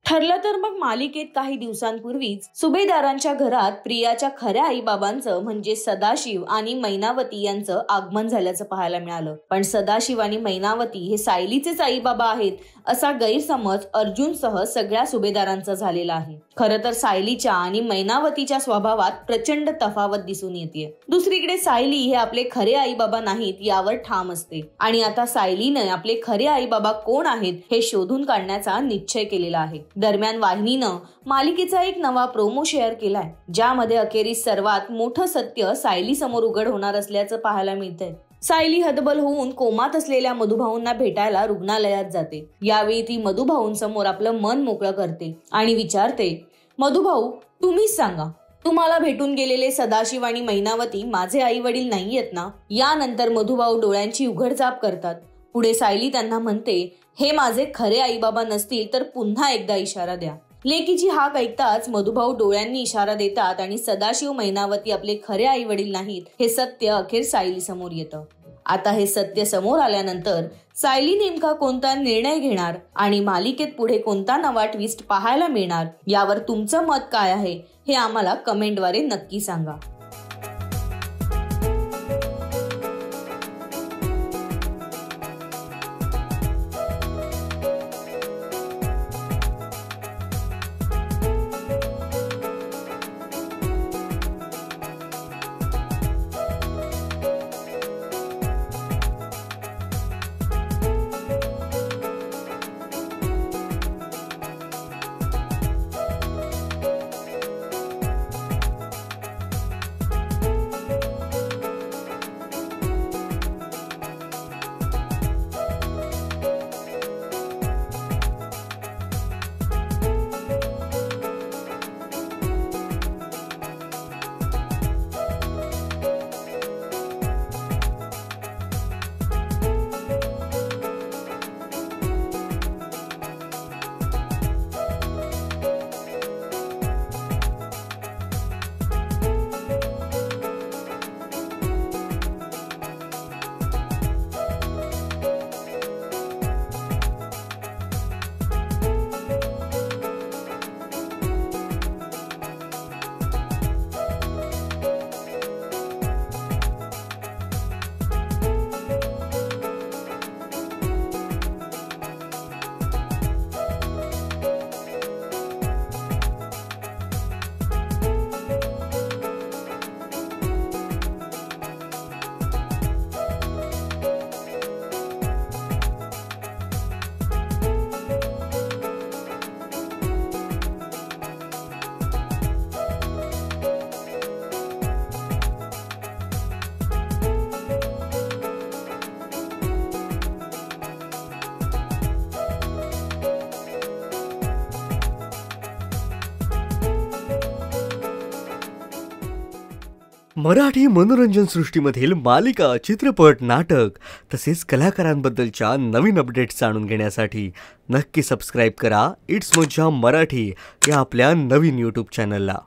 ठरलं तर मग मालिकेत काही दिवसांपूर्वीच सुभेदारांच्या घरात प्रियाच्या खऱ्या आईबाबांचं म्हणजे सदाशिव आणि मैनावती यांचं आगमन झाल्याचं पाहायला मिळालं। पण सदाशिव आणि मैनावती हे सायलीचेच आईबाबा आहेत असा गैरसमज अर्जुनसह सगळ्या सुभेदारांचा झालेला आहे। खरं तर सायलीच्या आणि मैनावतीच्या स्वभावात प्रचंड तफावत दिसून येते। दुसरीकडे सायली हे आपले खरे आईबाबा नाहीत यावर ठाम असते आणि आता सायलीने आपले खरे आईबाबा कोण आहेत हे शोधून काढण्याचा निश्चय केलेला आहे। दरम्यान वाहिनीनं मालिकेचा एक नवा प्रोमो शेअर केलाय, ज्यामध्ये अखेरीस सर्वात मोठं सत्य सायली समोर उघड होणार असल्याचं पाहायला मिळतंय। सायली हतबल होऊन कोमात असलेल्या मधुभाऊंना भेटायला रुग्णालयात जाते। यावेळी ती मधुभाऊंसमोर आपलं मन मोकळं करते आणि विचारते, मधुभाऊ तुम्हीच सांगा, तुम्हाला भेटून गेलेले सदाशिव आणि मैनावती माझे आई वडील नाहीयेत ना? यानंतर मधुभाऊ डोळ्यांची उघडझाप करतात। पुढे सायली त्यांना म्हणते, हे माझे खरे आईबाबा नसतील तर पुन्हा एकदा इशारा द्या। लेकीची हाक ऐकताच मधुभाऊ डोळ्यांनी इशारा देतात आणि सदाशिव मैनावती आपले खरे आई वडील नाहीत हे सत्य अखेर सायली समोर येतं। आता हे सत्य समोर आल्यानंतर सायली नेमका कोणता निर्णय घेणार आणि मालिकेत पुढे कोणता नवा ट्विस्ट पाहायला मिळणार यावर तुमचं मत काय आहे हे आम्हाला कमेंटद्वारे नक्की सांगा। मराठी मनोरंजन सृष्टीमधील मालिका, चित्रपट, नाटक तसेच कलाकारांबद्दलच्या नवीन अपडेट्स जाणून घेण्यासाठी नक्की सबस्क्राईब करा इट्स मज्जा मराठी या आपल्या नवीन YouTube चॅनलला।